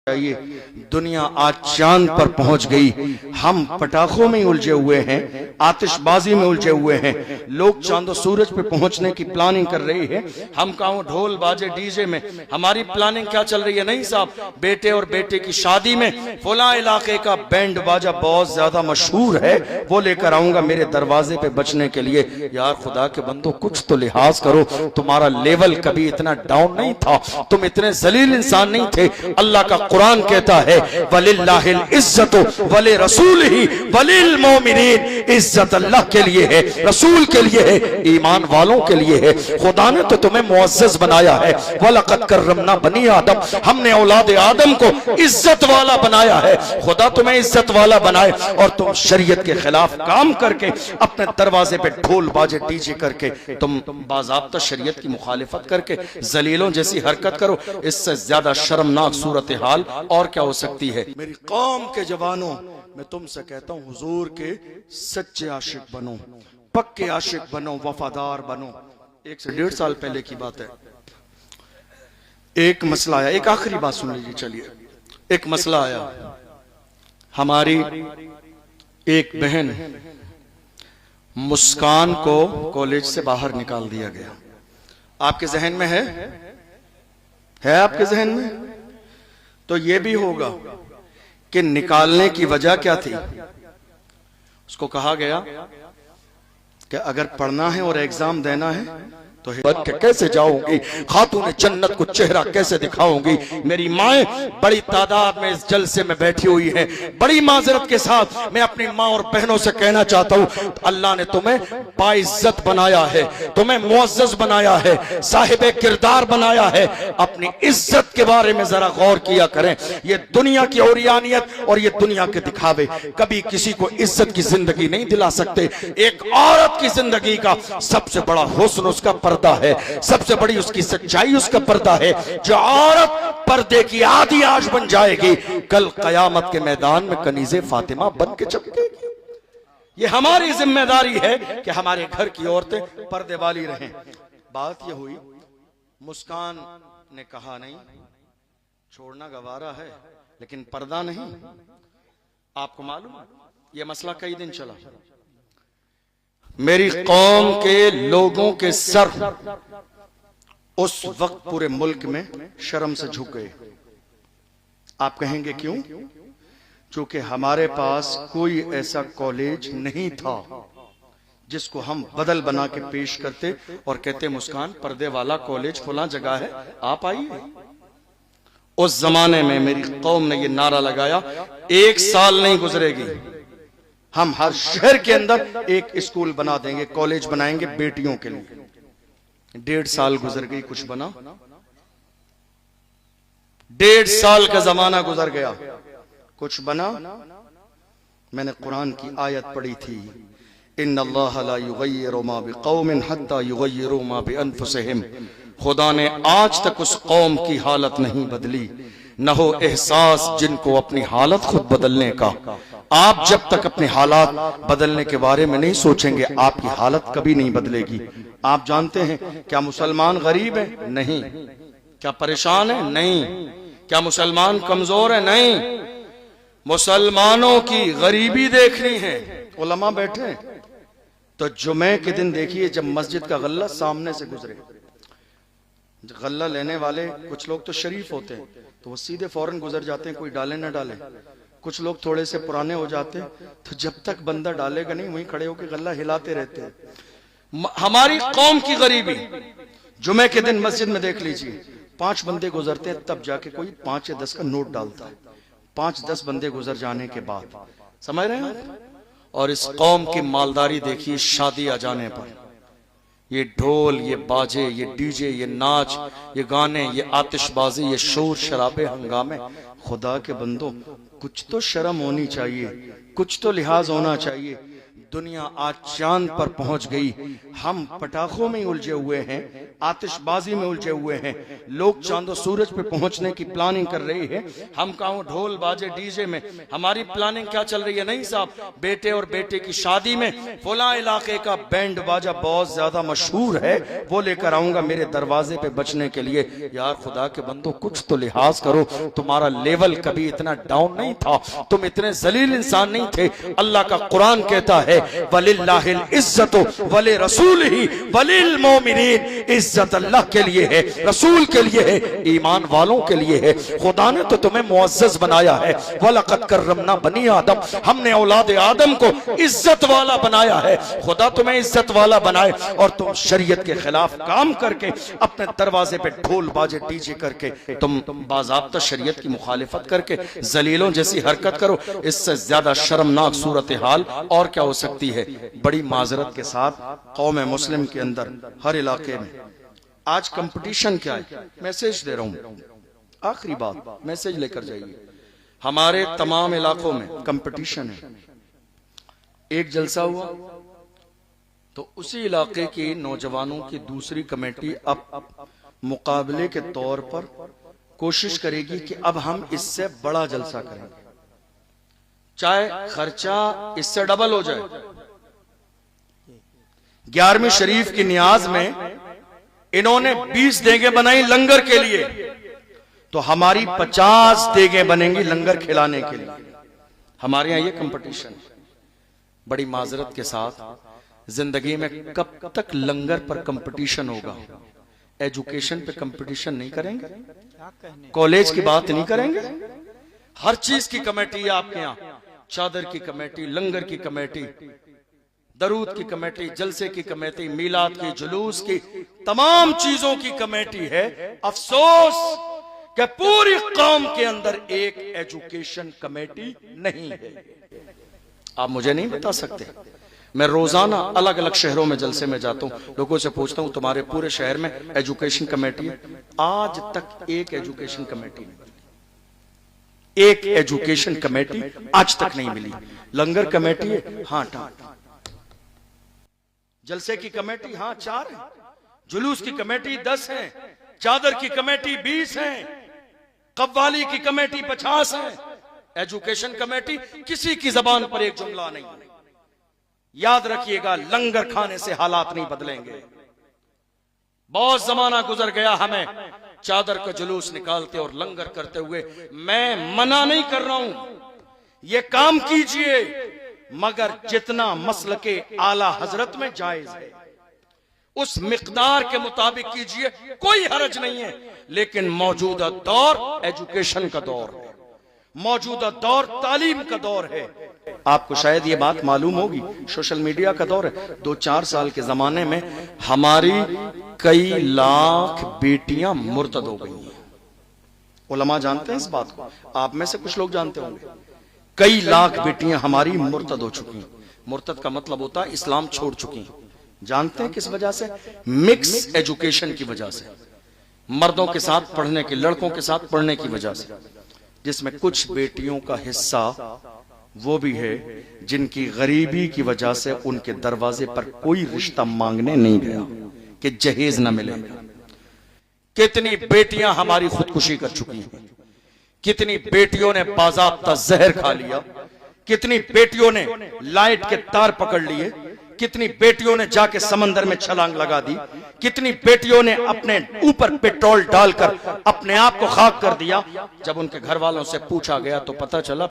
चाहिए। दुनिया आज चांद पर पहुंच गई, हम पटाखों में उलझे हुए हैं, आतिशबाजी में उलझे हुए हैं। लोग चांद और सूरज पे पहुंचने की प्लानिंग कर रही है, हम कहाँ ढोल बाजे डीजे में। हमारी प्लानिंग क्या चल रही है? नहीं साहब, बेटे और बेटे की शादी में फला इलाके का बैंड बाजा बहुत ज्यादा मशहूर है, वो लेकर आऊंगा मेरे दरवाजे पे बचने के लिए। यार खुदा के बंदो, कुछ तो लिहाज करो, तुम्हारा लेवल कभी इतना डाउन नहीं था, तुम इतने जलील इंसान नहीं थे। अल्लाह का कुरान कहता है वलिल्लाहिल इज्जतु वले रसूलिही वलिल मोमिनीन, इज्जत अल्लाह के लिए है, रसूल के लिए है, ईमान वालों के लिए है। खुदा ने तो तुम्हें मुअज़्ज़ज़ बनाया है। वलक़द कर्रमना बनी आदम, हमने औलाद आदम को इज्जत वाला बनाया है। खुदा तुम्हें इज्जत वाला बनाए और तुम शरीयत के खिलाफ काम करके अपने दरवाजे पे ढोल बाजे डीजे करके तुम बाज़ाब्ता शरीयत की मुखालिफत करके जलीलों जैसी हरकत करो। इससे ज्यादा शर्मनाक सूरत हाल और क्या हो सकती है? मेरी कौम के जवानों, मैं तुमसे कहता हूं, हुजूर के सच्चे आशिक बनो, पक्के आशिक बनो, वफादार बनो। 1 से 1.5 साल पहले की बात है, एक मसला आया। एक आखिरी बात सुन लीजिए, चलिए। एक मसला आया, हमारी एक बहन मुस्कान को कॉलेज से बाहर निकाल दिया गया। आपके जहन में है आपके जहन में? तो यह भी होगा कि निकालने की वजह क्या थी। उसको कहा गया कि अगर पढ़ना है और एग्जाम देना है तो बन के कैसे जाऊंगी, खातून जन्नत को चेहरा कैसे दिखाऊंगी। मेरी माएं बड़ी तादाद में इस जलसे में बैठी हुई हैं। बड़ी माजरत के साथ मैं अपनी माँ और बहनों से कहना चाहता हूँ, अल्लाह ने तुम्हें बाइज्जत बनाया है, तुम्हें मुअज़्ज़ज़ बनाया है, साहिबे किरदार बनाया है। अपनी इज्जत के बारे में जरा गौर किया करें। ये दुनिया की औरियानियत और ये दुनिया के दिखावे कभी किसी को इज्जत की जिंदगी नहीं दिला सकते। एक औरत की जिंदगी का सबसे बड़ा हुस्न उसका पर्दा है, सबसे बड़ी उसकी सच्चाई उसका पर्दा है। जो औरत पर्दे की आधी आश बन जाएगी, कल कयामत के मैदान में कनीज़े फातिमा बन के चमकेगी। ये हमारी जिम्मेदारी है कि हमारे घर की औरतें पर्दे वाली रहें। बात ये हुई, मुस्कान ने कहा नहीं, छोड़ना गवारा है लेकिन पर्दा नहीं। आपको मालूम ये मसला कई दिन चला। मेरी कौम के लोगों के सर उस वक्त पूरे मुल्क में शर्म से झुक गए। आप कहेंगे क्यों? क्योंकि हमारे पास कोई ऐसा कॉलेज नहीं था जिसको हम बदल बना के पेश करते और कहते मुस्कान पर्दे वाला कॉलेज फला जगह है, आप आइए। उस जमाने में मेरी कौम ने यह नारा लगाया, 1 साल नहीं गुजरेगी, हम हर शहर के अंदर एक स्कूल बना देंगे, कॉलेज बनाएंगे बेटियों के लिए। 1.5 साल गुजर गई, कुछ बना? 1.5 साल का जमाना गुजर गया, कुछ बना? मैंने कुरान की आयत पढ़ी थी, इन्नल्लाह ला युगय्यिरु मा बिक़ौमिन हत्ता युगय्यिरु मा बिअनफुसिहिम। खुदा ने आज तक उस कौम की हालत नहीं बदली, न हो एहसास जिनको अपनी हालत खुद बदलने का। आप जब तक अपने हालात बदलने के बारे में नहीं सोचेंगे, आपकी हालत कभी नहीं बदलेगी। आप जानते हैं क्या मुसलमान गरीब है? नहीं। क्या परेशान है? नहीं। क्या मुसलमान कमजोर है? नहीं। मुसलमानों की गरीबी देखनी है। उलमा बैठे तो जुमे के दिन देखिए, जब मस्जिद का गल्ला सामने से गुजरे, गल्ला लेने वाले कुछ लोग तो शरीफ होते हैं तो वो सीधे फौरन गुजर जाते हैं, कोई डाले ना डाले। कुछ लोग थोड़े से पुराने हो जाते हैं तो जब तक बंदा डालेगा नहीं वहीं खड़े होकर गल्ला हिलाते रहते हैं। हमारी कौम की गरीबी, जुमे के दिन मस्जिद में देख लीजिए, 5 बंदे गुजरते हैं तब जाके कोई 5 या 10 का नोट डालता है। 5-10 बंदे गुजर जाने के बाद, समझ रहे हैं? और इस कौम की मालदारी देखिए, शादी आ जाने पर ये ढोल, ये बाजे, ये डीजे, ये नाच, ये गाने, ये आतिशबाजी, ये शोर शराबे, हंगामे। खुदा के बंदो, कुछ तो शर्म होनी चाहिए, कुछ तो लिहाज होना चाहिए। दुनिया आज चांद पर पहुंच गई, हम पटाखों में उलझे हुए हैं, आतिशबाजी में उलझे हुए हैं। लोग चांद और सूरज पे पहुंचने की प्लानिंग कर रही है, हम कहूं ढोल बाजे डीजे में। हमारी प्लानिंग क्या चल रही है? नहीं साहब, बेटे और बेटे की शादी में फला इलाके का बैंड बाजा बहुत ज्यादा मशहूर है, वो लेकर आऊंगा मेरे दरवाजे पे बचने के लिए। यार खुदा के बंदो, कुछ तो लिहाज करो, तुम्हारा लेवल कभी इतना डाउन नहीं था, तुम इतने जलील इंसान नहीं थे। अल्लाह का कुरान कहता है वलिल्लाहिल इज्जतु वले रसूलिही वलिल मोमिनीन, इज्जत अल्लाह के लिए है, रसूल के लिए है, ईमान वालों के लिए है। खुदा ने तो तुम्हें मुअज्जज बनाया है। वलक़द कर्रमना बनी आदम, हमने औलाद आदम को इज्जत वाला बनाया है। खुदा तुम्हें इज्जत वाला बनाए और तुम शरीयत के खिलाफ काम करके अपने दरवाजे पे ढोल बाजे डीजे करके तुम बाज़ाब्ता शरीयत की मुखालिफत करके जलीलों जैसी हरकत करो। इससे ज्यादा शर्मनाक सूरत हाल और क्या हो सकती है? बड़ी माजरत के साथ कौम मुस्लिम के अंदर हर इलाके में आज कंपटीशन क्या है? मैसेज दे रहा हूं, आखिरी बात, मैसेज लेकर जाइए। हमारे तमाम इलाकों में कंपटीशन है। एक जलसा हुआ तो उसी इलाके के नौजवानों की दूसरी कमेटी अब मुकाबले के तौर पर कोशिश करेगी कि अब हम इससे बड़ा जलसा करेंगे, चाहे खर्चा इससे डबल हो जाए। 11वीं शरीफ की नियाज में इन्होंने 20 देगे बनाई लंगर के लिए, तो हमारी 50 देगे बनेंगी लंगर खिलाने के लिए। हमारे यहां ये कंपटीशन। बड़ी माजरत के साथ, जिंदगी में कब तक लंगर पर कंपटीशन होगा? एजुकेशन पे कंपटीशन नहीं करेंगे, कॉलेज की बात नहीं करेंगे, हर चीज की कमेटी है आपके यहां। चादर की कमेटी, लंगर की कमेटी, दरूद की कमेटी, जलसे की कमेटी, मीलाद की, जुलूस की, तमाम चीजों की कमेटी है। अफसोस कि पूरी कौम के अंदर एक एजुकेशन कमेटी नहीं है। आप मुझे नहीं बता सकते, मैं रोजाना अलग अलग शहरों में जलसे में जाता हूं, लोगों से पूछता हूं तुम्हारे पूरे शहर में एजुकेशन कमेटी है? आज तक एक एजुकेशन कमेटी नहीं, एक एजुकेशन कमेटी आज तक नहीं मिली। लंगर कमेटी है, हाँ, जलसे की कमेटी, हाँ, 4 है, जुलूस की कमेटी 10 है, चादर की कमेटी 20 है, कव्वाली की कमेटी 50 है, एजुकेशन कमेटी किसी की जबान पर एक जुमला नहीं। याद रखिएगा, लंगर खाने से हालात नहीं बदलेंगे। बहुत जमाना गुजर गया हमें चादर का जुलूस निकालते और लंगर करते हुए। मैं मना नहीं कर रहा हूं, ये काम कीजिए, मगर जितना मसल के आला हजरत में जायज है उस मिकदार के मुताबिक कीजिए, कोई हरज नहीं है। लेकिन मौजूदा दौर एजुकेशन का दौर है, मौजूदा दौर तालीम का दौर है। आपको शायद ये बात मालूम होगी, सोशल मीडिया का दौर है। 2-4 साल के जमाने में हमारी कई लाख बेटियां मुर्तद हो गई हैं। उलमा जानते हैं इस बात को, आप में से कुछ लोग जानते होंगे। कई लाख बेटियां हमारी मुर्तद हो चुकी हैं। मुर्तद का मतलब होता है इस्लाम छोड़ चुकी हैं। जानते हैं किस वजह से? मिक्स एजुकेशन की वजह से, मर्दों के साथ पढ़ने की, लड़कों के साथ पढ़ने की वजह से, जिसमें कुछ बेटियों का हिस्सा वो भी है जिनकी गरीबी की वजह से उनके दरवाजे पर कोई रिश्ता मांगने नहीं गया कि जहेज न मिले। कितनी बेटियां हमारी खुदकुशी कर चुकी हैं, कितनी बेटियों ने बाज़ाब्ता जहर खा लिया, कितनी बेटियों ने लाइट के तार पकड़ लिए, कितनी बेटियों ने जाके समंदर में छलांग लगा दी, कितनी बेटियों ने अपने ऊपर पेट्रोल डालकर अपने आप को खाक कर दिया। जब उनके घर वालों से पूछा गया तो पता चला